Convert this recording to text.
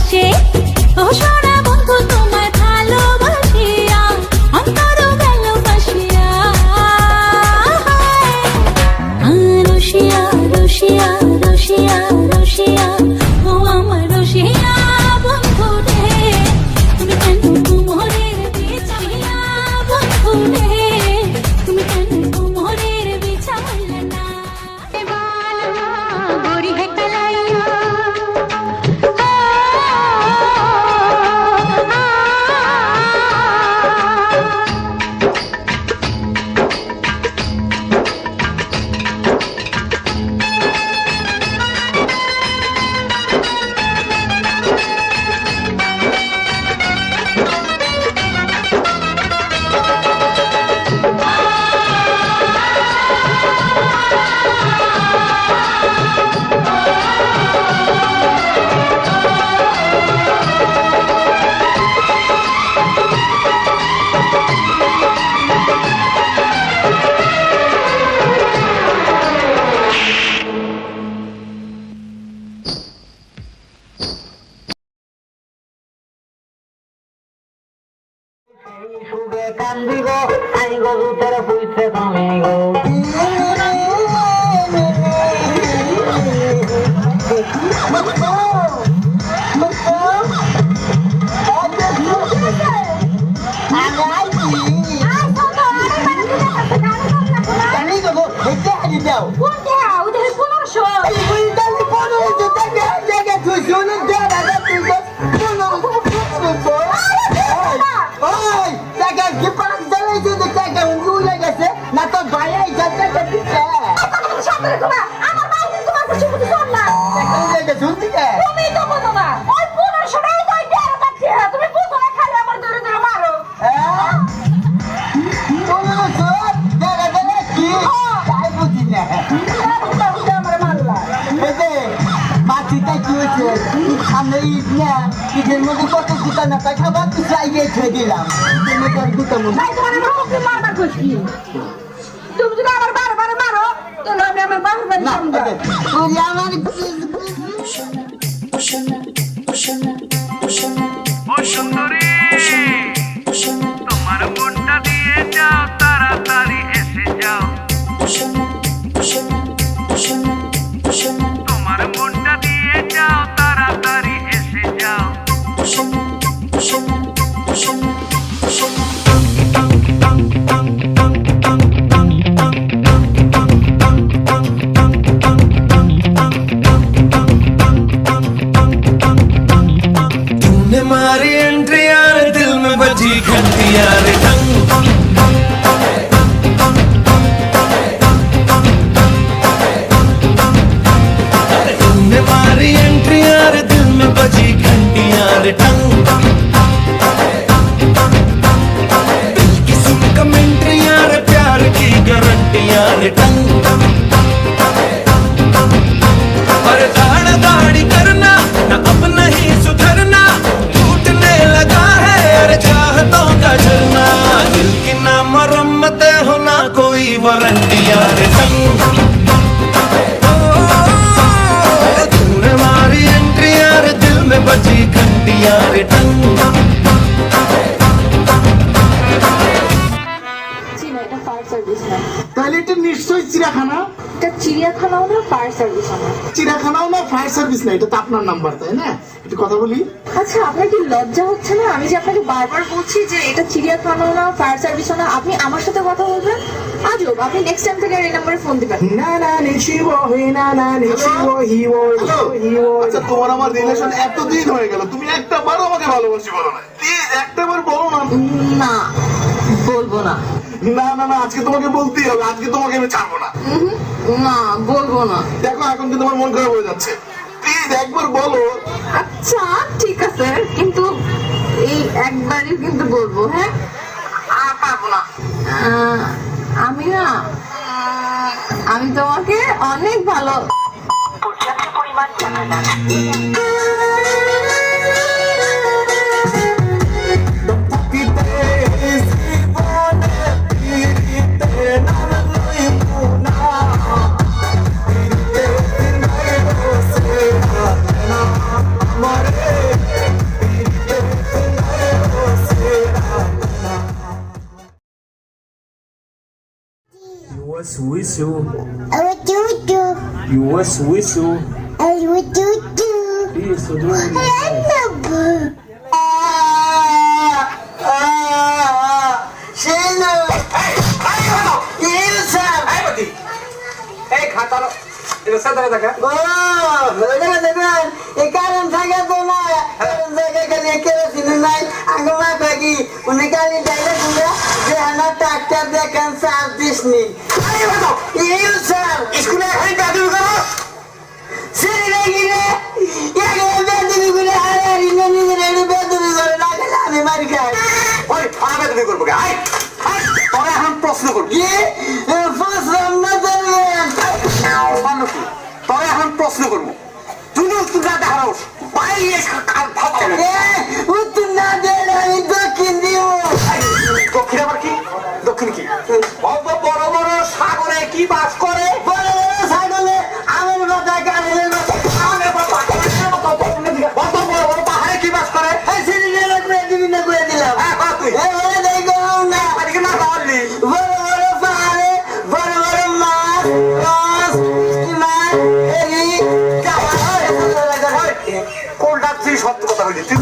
ভাসে ও সোনা বন্ধু তোমায় ভালোবাসিয়া অন্তর গেল ভাসিয়া রসিয়া রসিয়া রসিয়া রসিয়া ও আমার রসিয়া বন্ধু রে তুমি কেন মোহরের বিছাইয়া বন্ধু রে তুমি কেন মোহরের বিছাইলে না गोरी है कलाइया সুবে কান্দি গো আই গো দুধের পুইতে তুমি গো না তো ভাইয়াই যাচ্ছে শুনছি সামনে ঈদ না ঈদের মধ্যে কত জুতা না তাই খাবার তো চাইয়ে ছেড়ে দিলাম জুতা মনে তুমি যদি আবার বারবার মারো তাহলে আমি আমার বাবার বাড়ি আমার ও সুন্দরী তোমার মনটা দিয়ে যাও তাড়াতাড়ি এসে যাও তোমার মনটা দিয়ে যাও তাড়াতাড়ি এসে যাও तूने मारी एंट्री यार दिल में बजी घंटी यार ढंग तूने मारी एंट्री यार दिल में बजी घंटी यार ढंग दिल की सुन कमेंट्री यार प्यार की गारंटी यार ढंग पर दाढ़ दाढ़ी करना ना अब नहीं सुधरना टूटने लगा है अरे चाहतों का झरना दिल की ना मरम्मत हो ना कोई वारंटी यार ढंग तूने मारी एंट्री यार दिल में बजी घंटी यार ढंग এটা ফায়ার সার্ভিস না তাহলে এটা নিশ্চয়ই চিড়িয়াখানা এটা চিড়িয়াখানাও না ফায়ার সার্ভিস না চিড়িয়াখানাও না ফায়ার সার্ভিস না এটা তো আপনার নাম্বার তাই না একটু কথা বলি আচ্ছা আপনার কি লজ্জা হচ্ছে না আমি যে আপনাকে বারবার বলছি যে এটা চিড়িয়াখানাও না ফায়ার সার্ভিসও না আপনি আমার সাথে কথা বলবেন আজব আপনি নেক্সট টাইম থেকে এই নম্বরে ফোন দিবেন না না নিচিবো হে না না নিচিবো হিও হিও আচ্ছা তোমার আমার রিলেশন এতদিন হয়ে গেল তুমি একটা বারও আমাকে ভালোবাসি বলো না প্লিজ একটা বার বলো না না বলবো না না না না আজকে তোমাকে বলতেই হবে আজকে তোমাকে আমি ছাড়বো না না বলবো না দেখো এখন কিন্তু আমার মন খারাপ হয়ে যাচ্ছে প্লিজ একবার বলো আচ্ছা ঠিক আছে কিন্তু এই একবারই কিন্তু বলবো হ্যাঁ আর পারবো না আমি না আমি তোমাকে অনেক ভালো পর্যাপ্ত পরিমাণ জানা না More was whistle. I would do. You was whistle. I would do. Isso, dois. Shino! Ilsam! এই খাতালো এটা সাদা দেখা ও, ওইটা দেখবেন, এই কারণ থাকে তো না, কারণ থাকে খালি কেরোসিন নাই, আঙ্গুমা থাকি, উনি খালি ডাইরেক্ট বলে, যে আমার ট্রাক্টর দেখেন চার্জ দিসনি। ইলসাম! স্কুলে এখন বেদবি করো? ছেড়ে গিয়ে, একে বেদবি করে হারাহারি না নিজের একটু বেদবি করে না গেলে আমি মারি খাই। ওই আমি তুমি করবো কে আই আই তোরা এখন প্রশ্ন করবি কি? ফসলাম না ধরবেন। মানুষ তোরা এখন প্রশ্ন করবো তুই উত্তর না দেখানোস বাইরে উত্তর না দিলে আমি দক্ষিণ দিব। দক্ষিণ আবার কি দক্ষিণ কি অত বড় বড় সাগরে কি বাস করে বড় বড় ছাগলে আমের মাথা কাঁঠালের মাথা আমাদের বাবা অত বড় বড় পাহাড়ে কি বাস করে সিলিন্ডার করে দিবি না করে দিলাম। হ্যাঁ কর তুই এবারে দেখো না এদিকে না পারলি বড় বড় পাহাড়ে বড় বড় মাছ মাছ স্টিমার এরি কোনটা তুই সত্য কথা বলছিস তুই